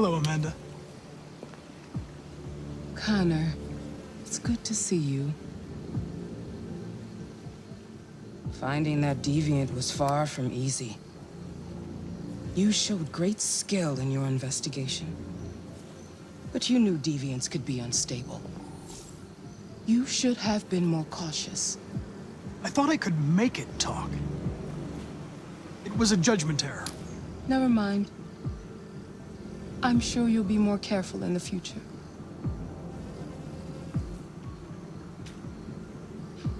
Hello, Amanda. Connor, it's good to see you. Finding that deviant was far from easy. You showed great skill in your investigation. But you knew deviants could be unstable. You should have been more cautious. I thought I could make it talk. It was a judgment error. Never mind. I'm sure you'll be more careful in the future.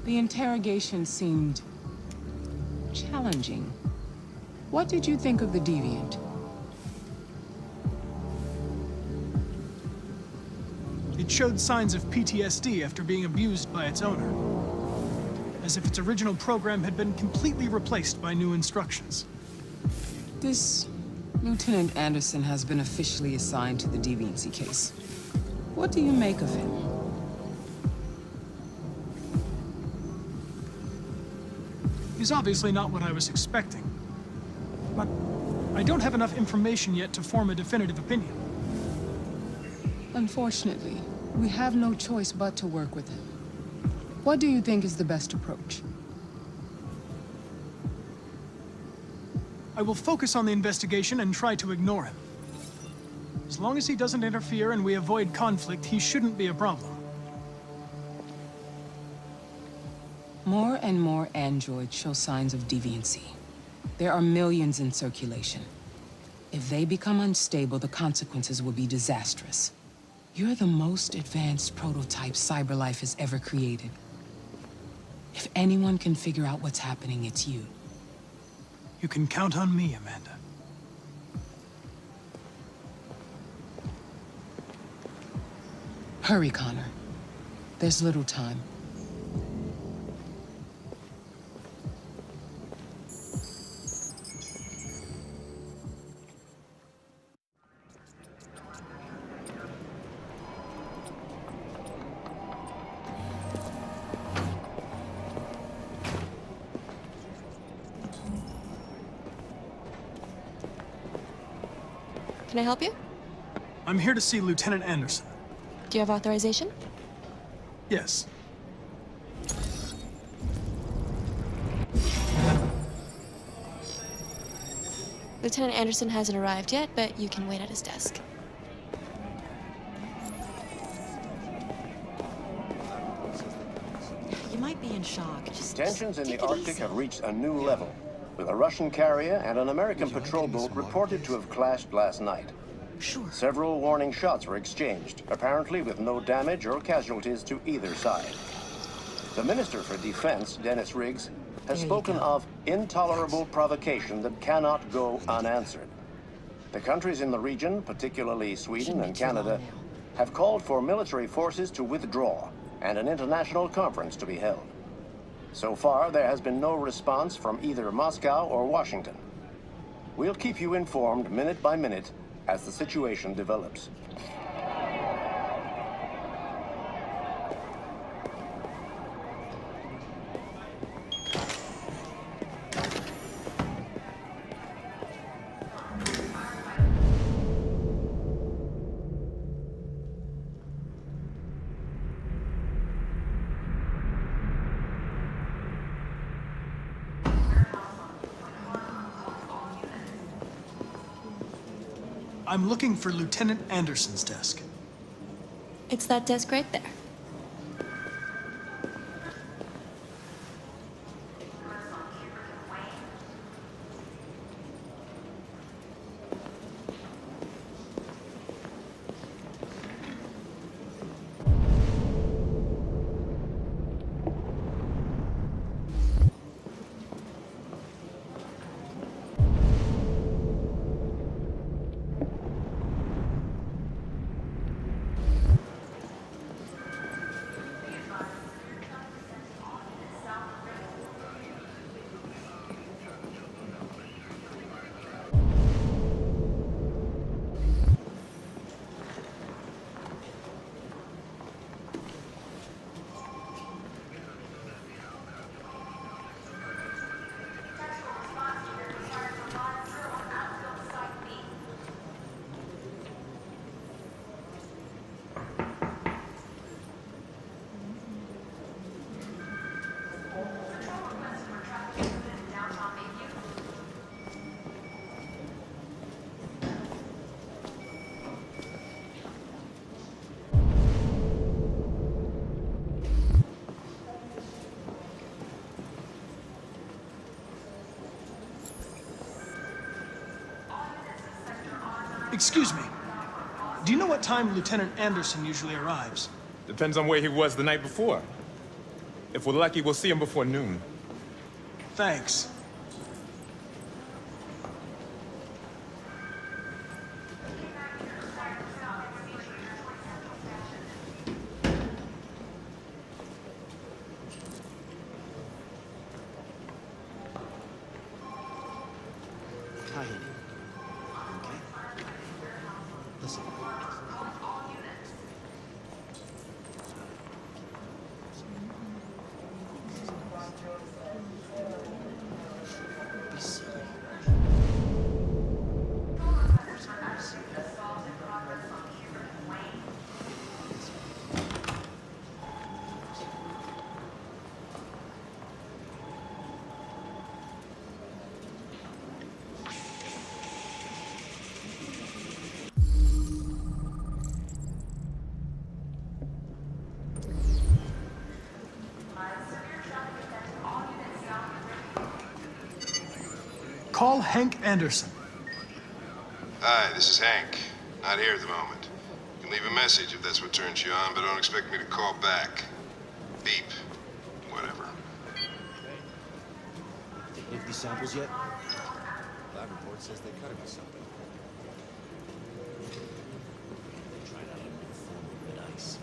The interrogation seemed challenging. What did you think of the deviant? It showed signs of PTSD after being abused by its owner. As if its original program had been completely replaced by new instructions. This Lieutenant Anderson has been officially assigned to the deviancy case. What do you make of him? He's obviously not what I was expecting. But I don't have enough information yet to form a definitive opinion. Unfortunately, we have no choice but to work with him. What do you think is the best approach? I will focus on the investigation and try to ignore him. As long as he doesn't interfere and we avoid conflict, he shouldn't be a problem. More and more androids show signs of deviancy. There are millions in circulation. If they become unstable, the consequences will be disastrous. You're the most advanced prototype CyberLife has ever created. If anyone can figure out what's happening, it's you. You can count on me, Amanda. Hurry, Connor. There's little time. Can I help you? I'm here to see Lieutenant Anderson. Do you have authorization? Yes. Lieutenant Anderson hasn't arrived yet, but you can wait at his desk. You might be in shock. Tensions in the Arctic have reached a new level, with a Russian carrier and an American patrol boat reported to have clashed last night. Sure. Several warning shots were exchanged, apparently with no damage or casualties to either side. The Minister for Defense, Dennis Riggs, has spoken of intolerable provocation that cannot go unanswered. The countries in the region, particularly Sweden and Canada, have called for military forces to withdraw and an international conference to be held. So far, there has been no response from either Moscow or Washington. We'll keep you informed minute by minute as the situation develops. I'm looking for Lieutenant Anderson's desk. It's that desk right there. Excuse me. Do you know what time Lieutenant Anderson usually arrives? Depends on where he was the night before. If we're lucky, we'll see him before noon. Thanks. Hi, honey. Okay? Listen. Be silly. Call Hank Anderson. Hi, this is Hank. Not here at the moment. You can leave a message if that's what turns you on, but don't expect me to call back. Beep. Whatever. Taking any of these samples yet? Lab report says they cut him with something. They tried out a form of red ice.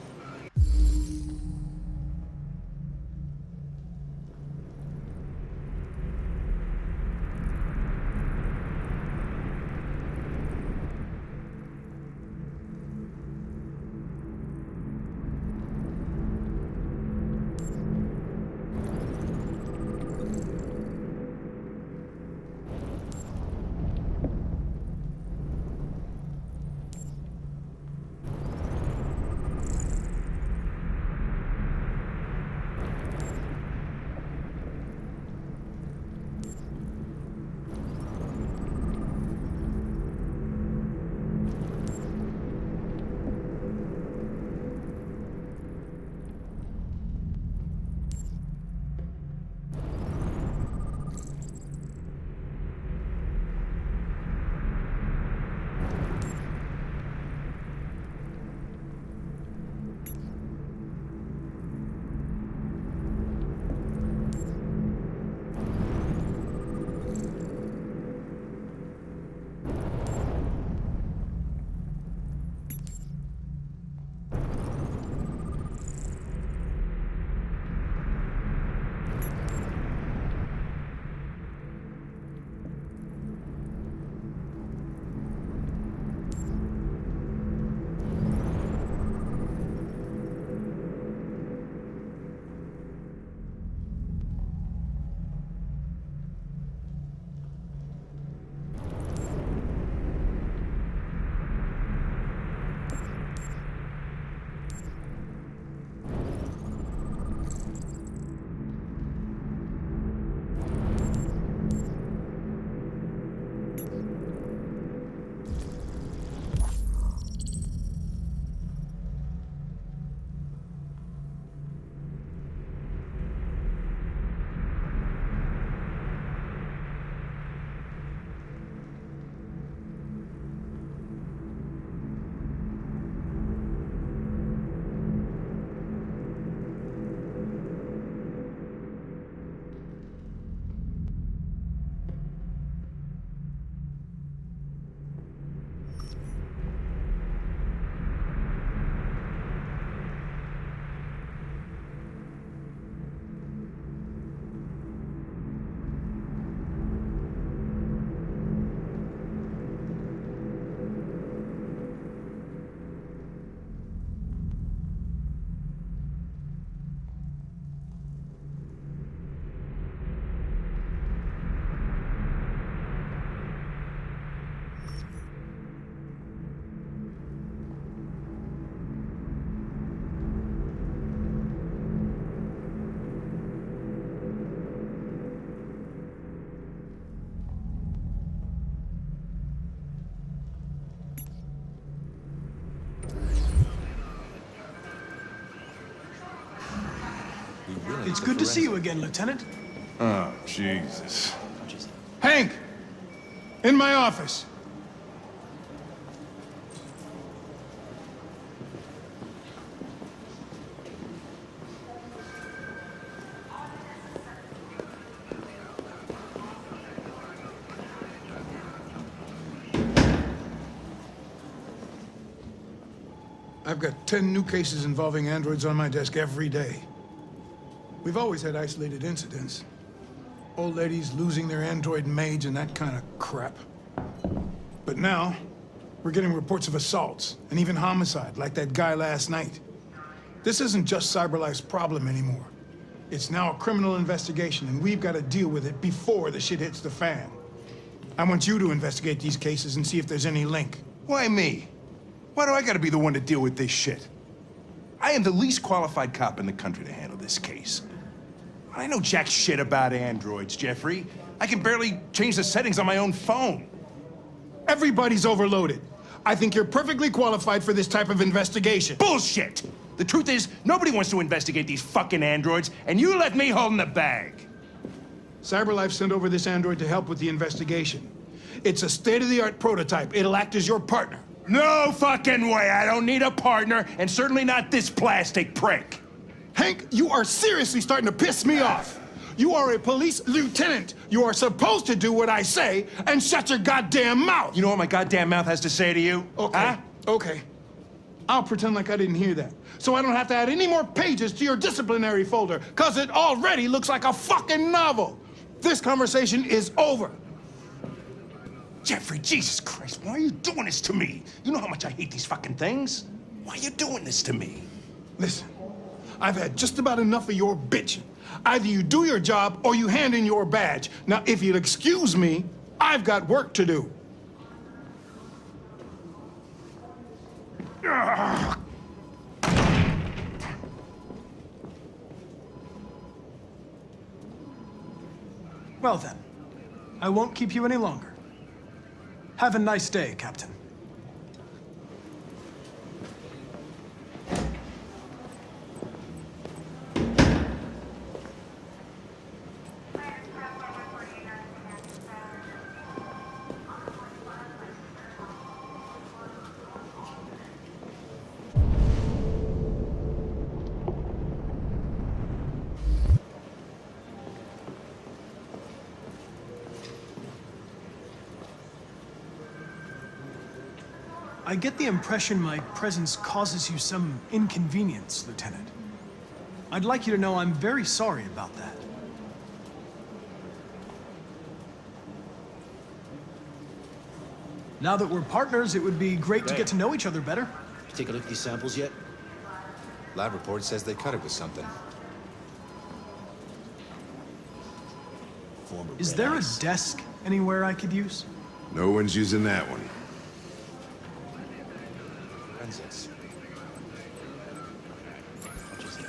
It's good to see you again, Lieutenant. Oh, Jesus. Hank! In my office. I've got 10 new cases involving androids on my desk every day. We've always had isolated incidents. Old ladies losing their android maids and that kind of crap. But now, we're getting reports of assaults and even homicide, like that guy last night. This isn't just CyberLife's problem anymore. It's now a criminal investigation, and we've got to deal with it before the shit hits the fan. I want you to investigate these cases and see if there's any link. Why me? Why do I gotta be the one to deal with this shit? I am the least qualified cop in the country to handle this case. I know jack shit about androids, Jeffrey. I can barely change the settings on my own phone. Everybody's overloaded. I think you're perfectly qualified for this type of investigation. Bullshit! The truth is, nobody wants to investigate these fucking androids, and you left me holding the bag. CyberLife sent over this android to help with the investigation. It's a state-of-the-art prototype. It'll act as your partner. No fucking way! I don't need a partner, and certainly not this plastic prick. Hank, you are seriously starting to piss me off. You are a police lieutenant. You are supposed to do what I say and shut your goddamn mouth. You know what my goddamn mouth has to say to you? Okay, huh? okay. I'll pretend like I didn't hear that, so I don't have to add any more pages to your disciplinary folder, because it already looks like a fucking novel. This conversation is over. Jeffrey, Jesus Christ, why are you doing this to me? You know how much I hate these fucking things. Why are you doing this to me? Listen, I've had just about enough of your bitching. Either you do your job or you hand in your badge. Now, if you'll excuse me, I've got work to do. Well then, I won't keep you any longer. Have a nice day, Captain. I get the impression my presence causes you some inconvenience, Lieutenant. I'd like you to know I'm very sorry about that. Now that we're partners, it would be great to get to know each other better. You take a look at these samples yet? Lab report says they cut it with something. Is there a desk anywhere I could use? No one's using that one. Forensics. What is it?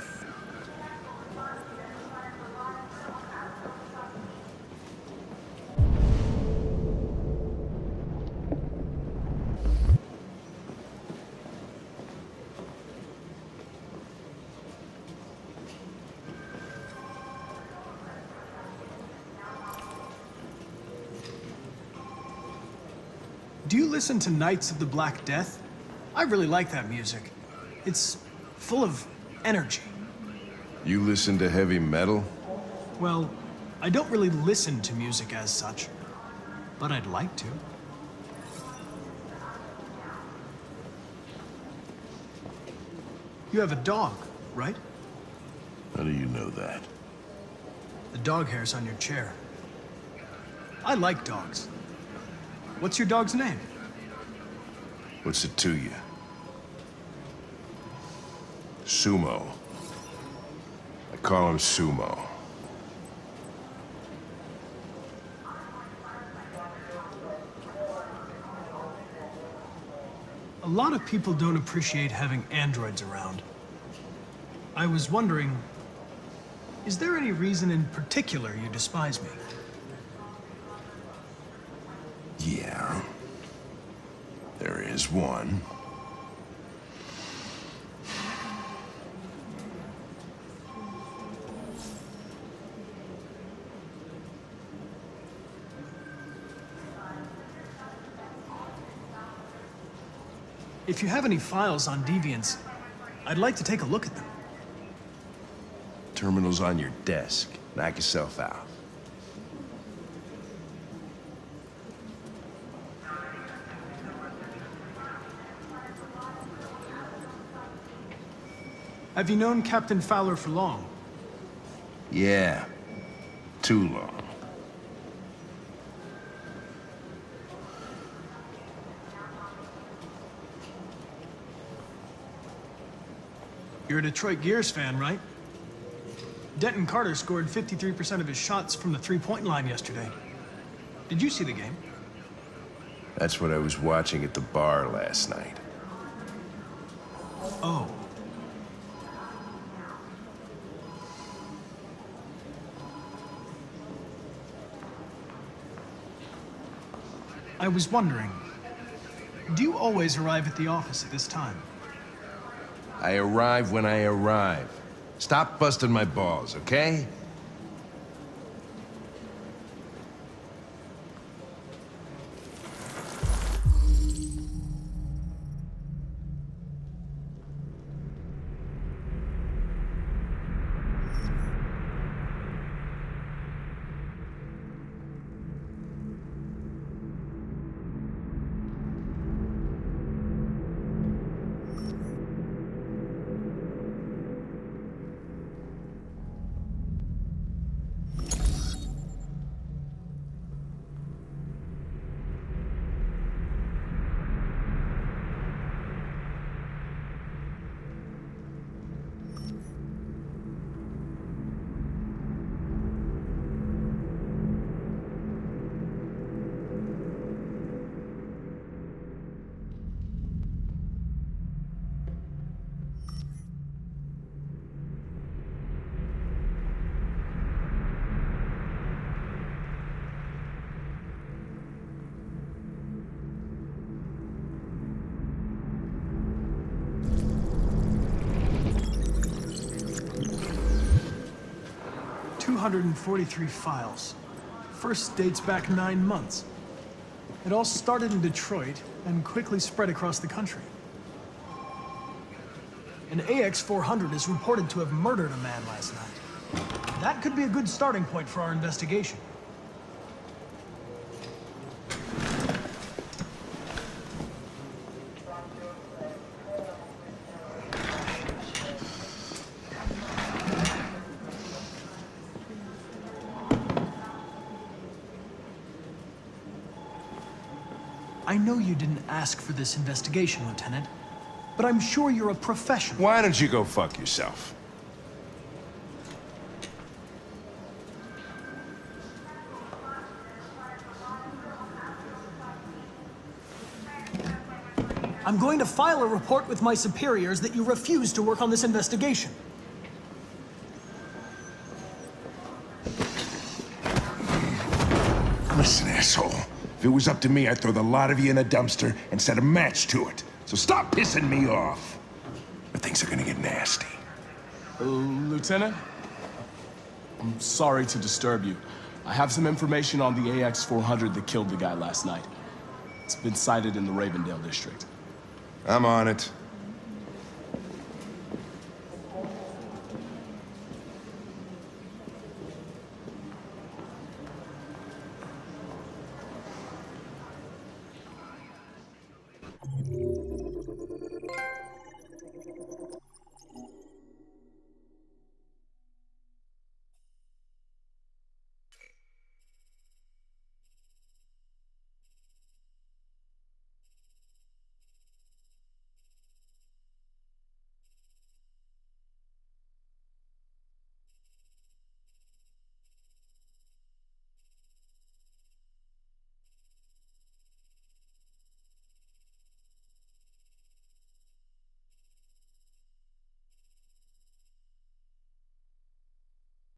Do you listen to Knights of the Black Death? I really like that music. It's full of energy. You listen to heavy metal? Well, I don't really listen to music as such, but I'd like to. You have a dog, right? How do you know that? The dog hair's on your chair. I like dogs. What's your dog's name? What's it to you? Sumo. I call him Sumo. A lot of people don't appreciate having androids around. I was wondering, is there any reason in particular you despise me? Yeah. There is one. If you have any files on Deviants, I'd like to take a look at them. Terminal's on your desk. Knock yourself out. Have you known Captain Fowler for long? Yeah. Too long. You're a Detroit Gears fan, right? Denton Carter scored 53% of his shots from the three-point line yesterday. Did you see the game? That's what I was watching at the bar last night. Oh. I was wondering, do you always arrive at the office at this time? I arrive when I arrive. Stop busting my balls, okay? $243 files. First dates back 9 months. It all started in Detroit and quickly spread across the country. An AX-400 is reported to have murdered a man last night. That could be a good starting point for our investigation. I know you didn't ask for this investigation, Lieutenant, but I'm sure you're a professional. Why don't you go fuck yourself? I'm going to file a report with my superiors that you refuse to work on this investigation. Listen, asshole. If it was up to me, I'd throw the lot of you in a dumpster and set a match to it. So stop pissing me off. But things are gonna get nasty. Lieutenant? I'm sorry to disturb you. I have some information on the AX-400 that killed the guy last night. It's been sighted in the Ravendale district. I'm on it.